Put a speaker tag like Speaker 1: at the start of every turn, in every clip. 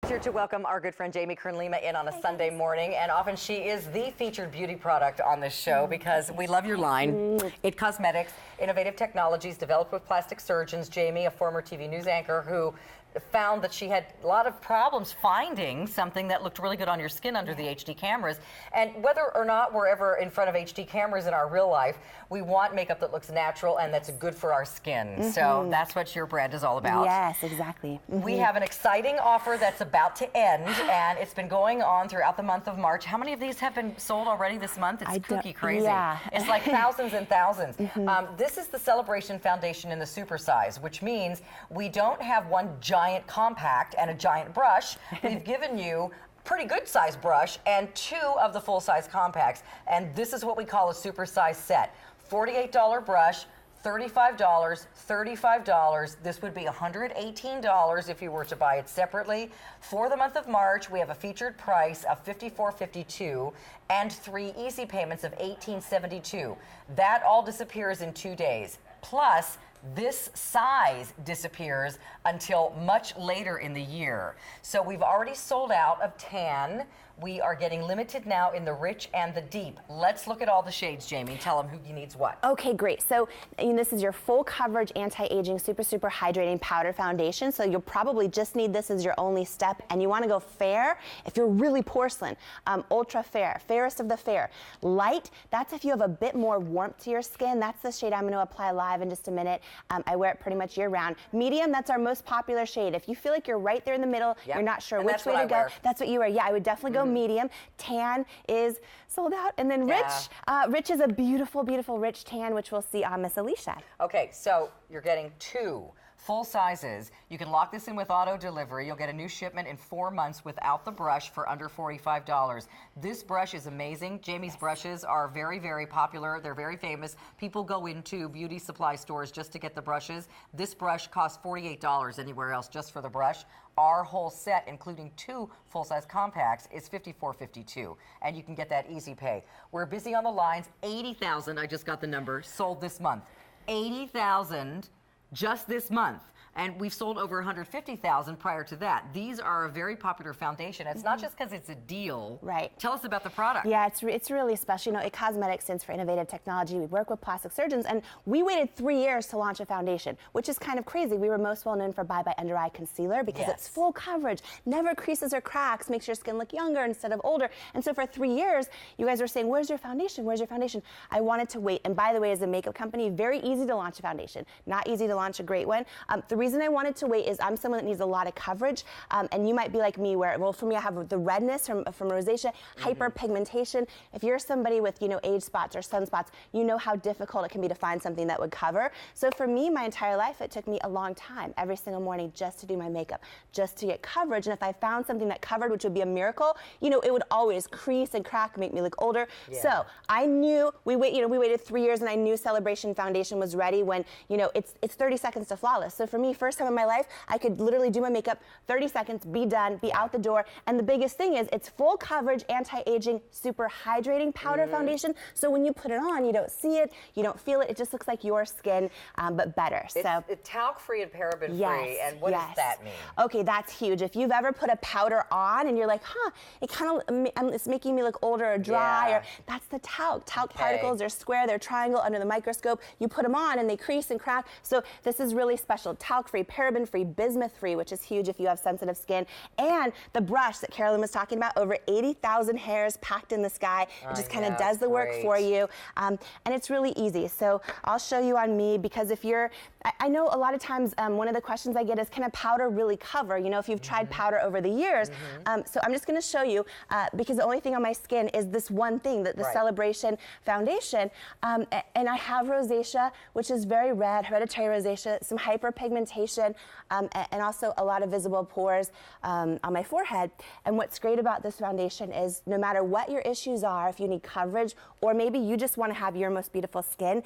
Speaker 1: Here to welcome our good friend Jamie Kern-Lima in on a Sunday morning, and often she is the featured beauty product on this show because we love your line. It Cosmetics, innovative technologies developed with plastic surgeons. Jamie, a former TV news anchor who found that she had a lot of problems finding something that looked really good on your skin under the HD cameras. And whether or not we're ever in front of HD cameras in our real life, we want makeup that looks natural and that's good for our skin. So that's what your brand is all about.
Speaker 2: Yes, exactly.
Speaker 1: We have an exciting offer that's about to end, and it's been going on throughout the month of March. How many of these have been sold already this month? It's kooky crazy.
Speaker 2: Yeah.
Speaker 1: It's like thousands and thousands. This is the Celebration Foundation in the super size, which means we don't have one giant compact and a giant brush. We've given you pretty good size brush and 2 of the full size compacts, and this is what we call a super size set. $48 brush, $35, $35. This would be $118 if you were to buy it separately. For the month of March, we have a featured price of $54.52 and 3 easy payments of $18.72. That all disappears in 2 days. Plus, this size disappears until much later in the year. So we've already sold out of tan. We are getting limited now in the rich and the deep. Let's look at all the shades, Jamie. Tell them who needs what.
Speaker 2: Okay, great. So this is your full coverage anti-aging super hydrating powder foundation. So you'll probably just need this as your only step, and you want to go fair if you're really porcelain. Ultra fair, fairest of the fair. Light, that's if you have a bit more warmth to your skin. That's the shade I'm going to apply live in just a minute. I wear it pretty much year round. Medium, that's our most popular shade. If you feel like you're right there in the middle, you're not sure which way to go, that's what you wear. Yeah, I would definitely go medium. Tan is sold out. And then rich, rich is a beautiful, beautiful rich tan, which we'll see on Miss Alicia.
Speaker 1: Okay, so you're getting 2 full sizes. You can lock this in with auto delivery. You'll get a new shipment in 4 months without the brush for under $45. This brush is amazing. Jamie's brushes are very, very popular. They're very famous. People go into beauty supply stores just to get the brushes. This brush costs $48 anywhere else just for the brush. Our whole set, including 2 full-size compacts, is $54.52, and you can get that easy pay. We're busy on the lines. 80,000, I just got the number, sold this month. 80,000 just this month. And we've sold over 150,000 prior to that. These are a very popular foundation. It's not just because it's a deal. Right. Tell us about the product.
Speaker 2: Yeah, it's really special. You know, It Cosmetics stands for innovative technology. We work with plastic surgeons, and we waited 3 years to launch a foundation, which is kind of crazy. We were most well known for Bye Bye Under Eye Concealer because it's full coverage, never creases or cracks, makes your skin look younger instead of older. And so for 3 years, you guys were saying, where's your foundation? Where's your foundation? I wanted to wait. And by the way, as a makeup company, very easy to launch a foundation. Not easy to launch a great one. The reason I wanted to wait is I'm someone that needs a lot of coverage, and you might be like me where, well, for me, I have the redness from rosacea, hyperpigmentation. If you're somebody with, age spots or sunspots, you know how difficult it can be to find something that would cover. So for me, my entire life, it took me a long time, every single morning, just to do my makeup, just to get coverage. And if I found something that covered, which would be a miracle, it would always crease and crack, make me look older. So I knew we waited 3 years, and I knew Celebration Foundation was ready when, it's 30 seconds to flawless. So for me, first time in my life, I could literally do my makeup, 30 seconds, be done, be out the door. And the biggest thing is it's full coverage, anti-aging, super hydrating powder foundation. So when you put it on, you don't see it, you don't feel it. It just looks like your skin, but better.
Speaker 1: It's talc-free and paraben-free. And what does that mean?
Speaker 2: Okay, that's huge. If you've ever put a powder on and you're like, it kind of, it's making me look older or dry, or that's the talc. Talc particles, they're square, they're triangle under the microscope. You put them on and they crease and crack. So this is really special. Talc-free, paraben-free, bismuth-free, which is huge if you have sensitive skin. And the brush that Carolyn was talking about, over 80,000 hairs packed in the sky. It just kind of does the work for you. And it's really easy. So I'll show you on me, because if you're, I know a lot of times one of the questions I get is, can a powder really cover? if you've tried powder over the years. So I'm just going to show you, because the only thing on my skin is this one thing, the Celebration Foundation. And I have rosacea, which is very red, hereditary rosacea, some hyperpigmentation, and also a lot of visible pores on my forehead. And what's great about this foundation is no matter what your issues are, if you need coverage or maybe you just want to have your most beautiful skin,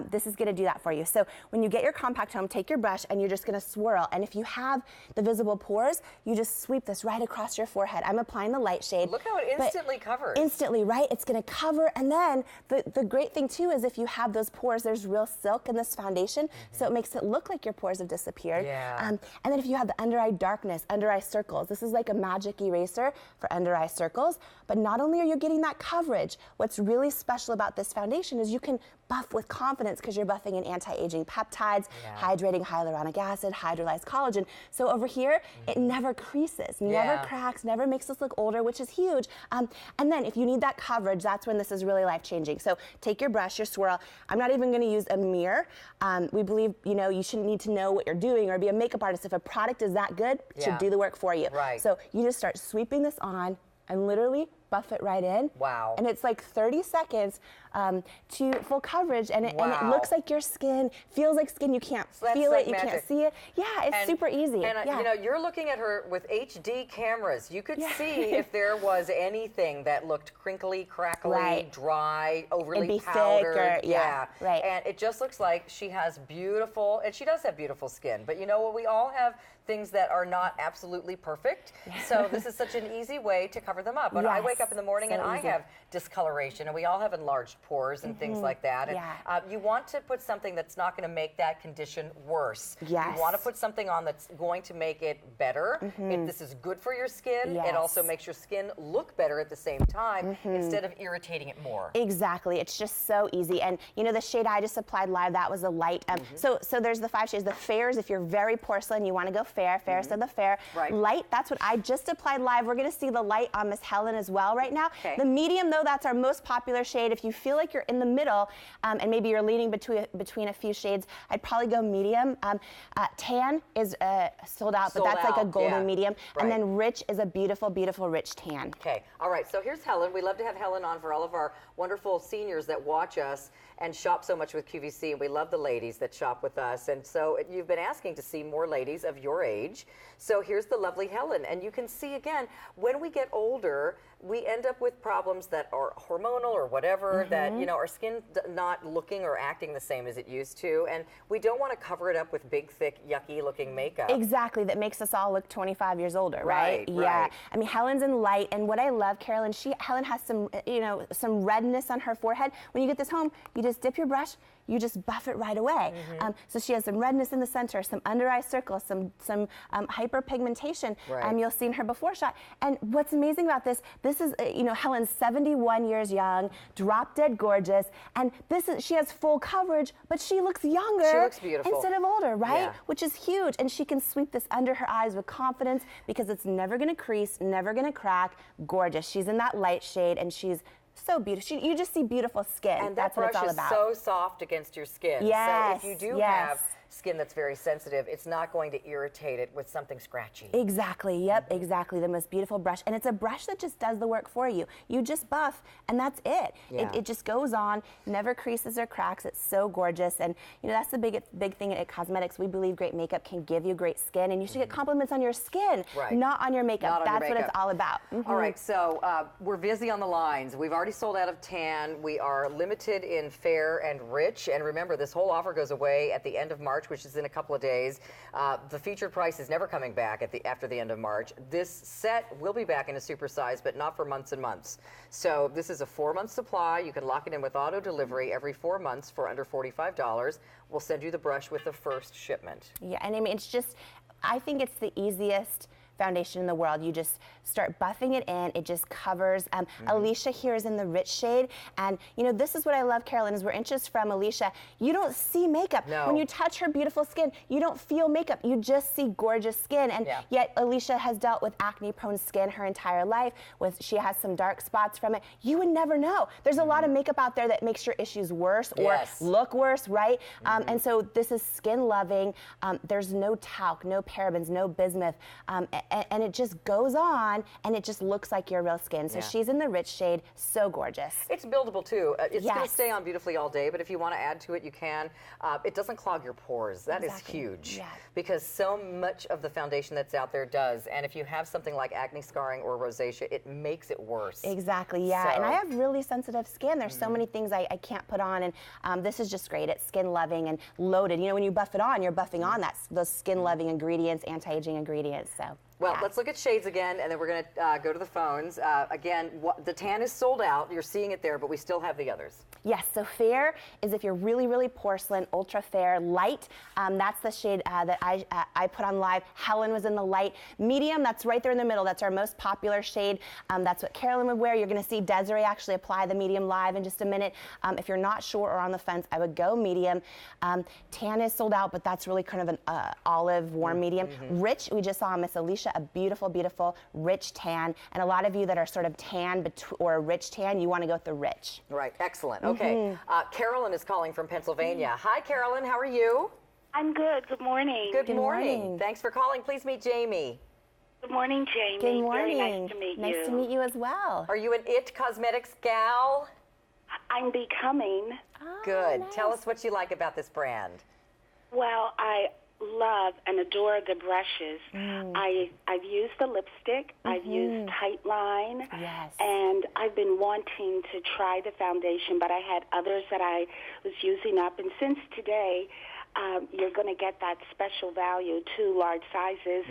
Speaker 2: this is going to do that for you. So when you get your compact home, take your brush and you're just going to swirl. And if you have the visible pores, you just sweep this right across your forehead. I'm applying the light shade.
Speaker 1: Look how it instantly covers.
Speaker 2: Instantly, right? It's going to cover. And then the great thing too is if you have those pores, there's real silk in this foundation. So it makes it look like your pores have disappeared. disappeared.
Speaker 1: Yeah.
Speaker 2: And then if you have the under eye darkness, under eye circles, this is like a magic eraser for under eye circles. But not only are you getting that coverage, what's really special about this foundation is you can buff with confidence because you're buffing in anti-aging peptides, hydrating hyaluronic acid, hydrolyzed collagen. So over here, it never creases, never cracks, never makes us look older, which is huge. And then if you need that coverage, that's when this is really life-changing. So take your brush, your swirl. I'm not even gonna use a mirror. We believe, you shouldn't need to know what you're doing or be a makeup artist. If a product is that good, it should do the work for you.
Speaker 1: Right.
Speaker 2: So you just start sweeping this on and literally buff it right in.
Speaker 1: Wow.
Speaker 2: And it's like 30 seconds to full coverage, and it looks like your skin, feels like skin. You can't feel it, you can't see it. Yeah, it's super easy.
Speaker 1: And you're looking at her with HD cameras. You could see if there was anything that looked crinkly, crackly, dry, overly powdered.
Speaker 2: Right.
Speaker 1: And it just looks like she has beautiful, and she does have beautiful skin. But you know what? We all have things that are not absolutely perfect. So this is such an easy way to cover them up. But I wake up in the morning and I have discoloration, and we all have enlarged pores and things like that. And you want to put something that's not going to make that condition worse. You want to put something on that's going to make it better. If this is good for your skin, it also makes your skin look better at the same time instead of irritating it more.
Speaker 2: Exactly. It's just so easy. And the shade I just applied live, that was a light. So there's the 5 shades. The fairs, if you're very porcelain, you want to go fair. Fairest of the fair. Light, that's what I just applied live. We're going to see the light on Miss Helen as well right now. The medium, though, that's our most popular shade. If you feel like you're in the middle and maybe you're leaning between a few shades, I'd probably go medium. Tan is sold out, but that's like a golden medium. And then rich is a beautiful, beautiful rich tan.
Speaker 1: Okay. All right. So here's Helen. We love to have Helen on for all of our wonderful seniors that watch us and shop so much with QVC. We love the ladies that shop with us. And so you've been asking to see more ladies of your age. So here's the lovely Helen. And you can see, again, when we get older, we end up with problems that are hormonal or whatever, that, our skin not looking or acting the same as it used to. And we don't want to cover it up with big, thick, yucky looking makeup.
Speaker 2: Exactly. That makes us all look 25 years older, right? Yeah. I mean, Helen's in light. And what I love, Carolyn, Helen has some, some redness on her forehead. When you get this home, you just dip your brush, you just buff it right away. So she has some redness in the center, some under eye circles, some hyperpigmentation. You'll see in her before shot. And what's amazing about this is, Helen's 71 years young, drop dead gorgeous, and she has full coverage, but she looks younger.
Speaker 1: She looks beautiful.
Speaker 2: Instead of older, right? Which is huge. And she can sweep this under her eyes with confidence because it's never gonna crease, never gonna crack. Gorgeous. She's in that light shade, and she's so beautiful. You just see beautiful skin.
Speaker 1: And
Speaker 2: that's what it's all about.
Speaker 1: So soft against your skin.
Speaker 2: Yes.
Speaker 1: So if you do have skin that's very sensitive, it's not going to irritate it with something scratchy.
Speaker 2: Exactly. Yep. Exactly. The most beautiful brush, and it's a brush that just does the work for you. You just buff, and that's it. It just goes on, never creases or cracks. It's so gorgeous, and that's the big thing at cosmetics. We believe great makeup can give you great skin, and you should get compliments on your skin, not on your makeup. That's what it's all about.
Speaker 1: All right. So we're busy on the lines. We've already sold out of tan. We are limited in fair and rich, and remember, this whole offer goes away at the end of March, which is in a couple of days. The featured price is never coming back after the end of March. This set will be back in a supersize, but not for months and months. So this is a 4-month supply. You can lock it in with auto delivery every 4 months for under $45. We'll send you the brush with the first shipment.
Speaker 2: Yeah, and I mean, I think it's the easiest foundation in the world. You just start buffing it in. It just covers. Alicia here is in the rich shade, and this is what I love, Carolyn, is we're inches from Alicia. You don't see makeup. When you touch her beautiful skin, you don't feel makeup. You just see gorgeous skin, and yet Alicia has dealt with acne-prone skin her entire life. She has some dark spots from it. You would never know. There's a lot of makeup out there that makes your issues worse or look worse, right? And so this is skin loving. There's no talc, no parabens, no bismuth, and it just goes on, and it just looks like your real skin. So she's in the rich shade, so gorgeous.
Speaker 1: It's buildable too. It's going to stay on beautifully all day, but if you want to add to it, you can. It doesn't clog your pores. That is huge, because so much of the foundation that's out there does. And if you have something like acne scarring or rosacea, it makes it worse.
Speaker 2: Exactly, yeah. And I have really sensitive skin. There's so many things I can't put on, and this is just great. It's skin loving and loaded. When you buff it on, you're buffing on those skin loving ingredients, anti-aging ingredients. So.
Speaker 1: Well, let's look at shades again, and then we're going to go to the phones. Again, the tan is sold out. You're seeing it there, but we still have the others.
Speaker 2: Yes, so fair is if you're really, really porcelain, ultra fair. Light, that's the shade that I put on live. Helen was in the light. Medium, that's right there in the middle. That's our most popular shade. That's what Carolyn would wear. You're going to see Desiree actually apply the medium live in just a minute. If you're not sure or on the fence, I would go medium. Tan is sold out, but that's really kind of an olive, warm medium. Rich, we just saw Miss Alicia, a beautiful, beautiful rich tan. And a lot of you that are sort of tan or a rich tan, you want to go with the rich.
Speaker 1: Right, excellent. Okay, Carolyn is calling from Pennsylvania. Hi, Carolyn, how are you?
Speaker 3: I'm good. Good morning.
Speaker 1: Good morning. Thanks for calling. Please meet Jamie.
Speaker 3: Good morning, Jamie.
Speaker 2: Good morning.
Speaker 3: Very nice to meet you.
Speaker 2: Nice to meet you as well.
Speaker 1: Are you an IT Cosmetics gal?
Speaker 3: I'm becoming.
Speaker 2: Oh,
Speaker 1: Good.
Speaker 2: nice.
Speaker 1: Tell us what you like about this brand.
Speaker 3: Well, I love and adore the brushes. I've used the lipstick. I've used Tight Line.
Speaker 2: Yes.
Speaker 3: And I've been wanting to try the foundation, but I had others that I was using up. And since today, you're going to get that special value, 2 large sizes.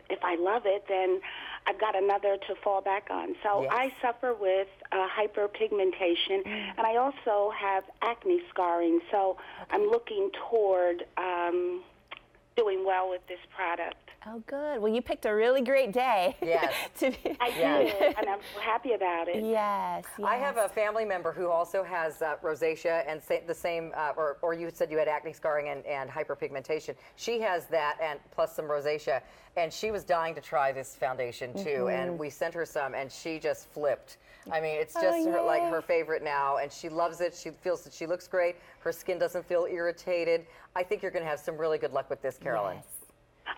Speaker 3: If I love it, then I've got another to fall back on. So
Speaker 1: Yes.
Speaker 3: I suffer with hyperpigmentation, and I also have acne scarring. So I'm looking toward doing well with this product.
Speaker 2: Oh, good. Well, you picked a really great day.
Speaker 1: Yes.
Speaker 3: I do, and I'm so happy about it.
Speaker 2: Yes, yes.
Speaker 1: I have a family member who also has rosacea and the same, or you said you had acne scarring and hyperpigmentation. She has that and plus some rosacea, and she was dying to try this foundation too, and we sent her some, and she just flipped. I mean, it's just like her favorite now, and she loves it. She feels that she looks great. Her skin doesn't feel irritated. I think you're going to have some really good luck with this, Carolyn.
Speaker 2: Yes.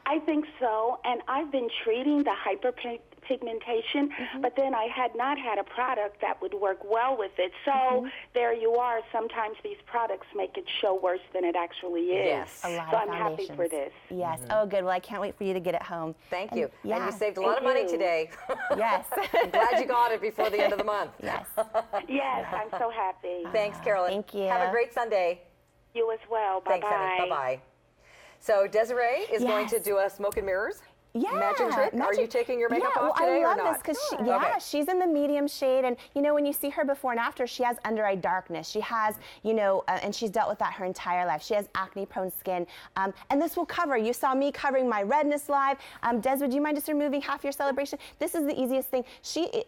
Speaker 3: I think so, and I've been treating the hyperpigmentation, but then I had not had a product that would work well with it. So there you are. Sometimes these products make it show worse than it actually is.
Speaker 1: Yes.
Speaker 2: A lot
Speaker 3: so
Speaker 2: of
Speaker 3: I'm happy
Speaker 2: foundations.
Speaker 3: for this.
Speaker 2: Yes. Oh, good. Well, I can't wait for you to get it home.
Speaker 1: Thank
Speaker 2: And-
Speaker 1: you.
Speaker 2: Yeah.
Speaker 1: And you saved a lot of
Speaker 3: Thank
Speaker 1: money
Speaker 3: you.
Speaker 1: today.
Speaker 2: Yes.
Speaker 1: I'm glad you got it before the end of the month.
Speaker 2: Yes.
Speaker 3: Yes, I'm so happy.
Speaker 1: Thanks, Carolyn.
Speaker 2: Thank you.
Speaker 1: Have a great Sunday.
Speaker 3: You as well. Bye-bye.
Speaker 1: Thanks, honey. Bye-bye. So Desiree is going to
Speaker 2: Yes.
Speaker 1: do a smoke and mirrors.
Speaker 2: Yeah,
Speaker 1: Magic trick? Are you taking your makeup off
Speaker 2: well,
Speaker 1: today
Speaker 2: I love
Speaker 1: or not?
Speaker 2: this because
Speaker 1: Okay.
Speaker 2: she's in the medium shade, and you know when you see her before and after, she has under eye darkness. She has, and she's dealt with that her entire life. She has acne-prone skin, and this will cover. You saw me covering my redness live. Des, would you mind just removing half your celebration? This is the easiest thing.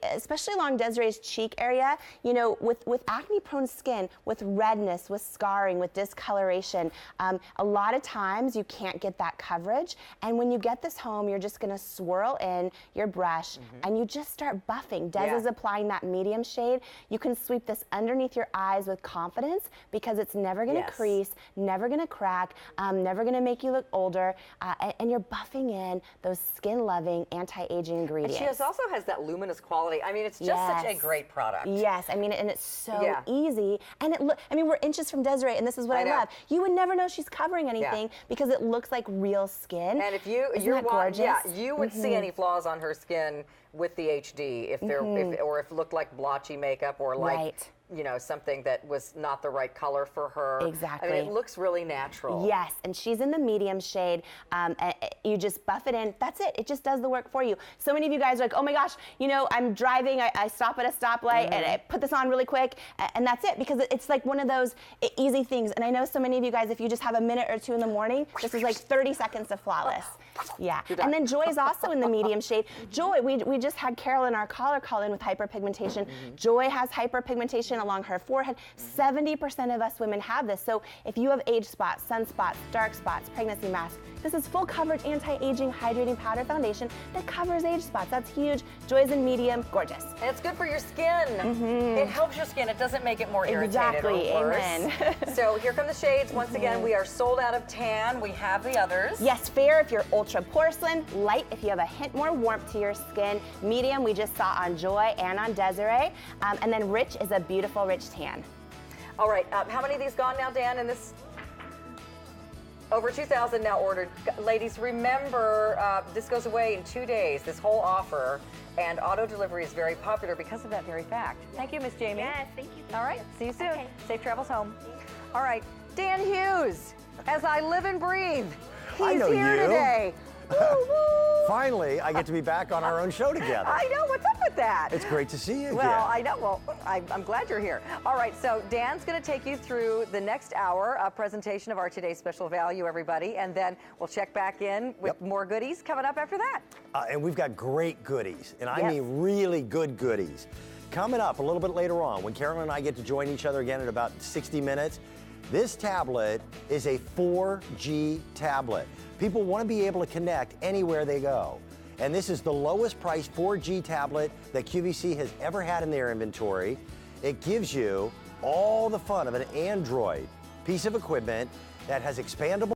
Speaker 2: Especially along Desiree's cheek area, with acne-prone skin, with redness, with scarring, with discoloration, a lot of times you can't get that coverage, and when you get this home, you're just going to swirl in your brush and you just start buffing. Des is applying that medium shade. You can sweep this underneath your eyes with confidence because it's never going to crease, never going to crack, never going to make you look older, and you're buffing in those skin-loving anti-aging ingredients.
Speaker 1: And she also has that luminous quality. I mean, it's just such a great product.
Speaker 2: Yes, I mean, and it's so easy. And we're inches from Desiree, and this is what I love. You would never know she's covering anything because it looks like real skin.
Speaker 1: And if
Speaker 2: Isn't that gorgeous?
Speaker 1: You would see any flaws on her skin with the HD if there, or if it looked like blotchy makeup or like something that was not the right color for her.
Speaker 2: Exactly.
Speaker 1: I mean, it looks really natural.
Speaker 2: Yes, and she's in the medium shade. You just buff it in. That's it. It just does the work for you. So many of you guys are like, oh my gosh, I'm driving. I stop at a stoplight and I put this on really quick, and that's it because it's like one of those easy things. And I know so many of you guys, if you just have a minute or two in the morning, this is like 30 seconds of flawless. Yeah. And then Joy is also in the medium shade. Joy, we just had Carolyn, our caller, call in with hyperpigmentation. Joy has hyperpigmentation along her forehead. 70% of us women have this. So if you have age spots, sunspots, dark spots, pregnancy masks, this is full coverage anti-aging hydrating powder foundation that covers age spots. That's huge. Joy's in medium, gorgeous.
Speaker 1: And it's good for your skin. It helps your skin. It doesn't make it more irritated
Speaker 2: Exactly.
Speaker 1: or worse.
Speaker 2: Amen.
Speaker 1: So here come the shades. Once again, we are sold out of tan. We have the others.
Speaker 2: Yes, fair if you're ultra porcelain, light if you have a hint more warmth to your skin, medium we just saw on Joy and on Desiree, and then rich is a beautiful rich tan.
Speaker 1: All right, how many of these gone now, Dan, in this? Over 2,000 now ordered. Ladies, remember, this goes away in 2 days, this whole offer, and auto delivery is very popular because of that very fact. Thank you, Miss Jamie.
Speaker 3: Yes, thank you.
Speaker 1: All right, see you soon.
Speaker 3: Okay.
Speaker 1: Safe travels home. All right, Dan Hughes, as I live and breathe,
Speaker 4: I
Speaker 1: he's
Speaker 4: know
Speaker 1: here
Speaker 4: you.
Speaker 1: today.
Speaker 4: Finally, I get to be back on our own show together.
Speaker 1: I know. What's up with that?
Speaker 4: It's great to see you again.
Speaker 1: Well, I know. Well, I'm glad you're here. All right, so Dan's going to take you through the next hour, a presentation of our today's special value, everybody, and then we'll check back in with more goodies coming up after that.
Speaker 4: And we've got great goodies, and I
Speaker 1: Yes.
Speaker 4: mean really good goodies. Coming up a little bit later on, when Carolyn and I get to join each other again in about 60 minutes, this tablet is a 4G tablet. People want to be able to connect anywhere they go. And this is the lowest priced 4G tablet that QVC has ever had in their inventory. It gives you all the fun of an Android piece of equipment that has expandable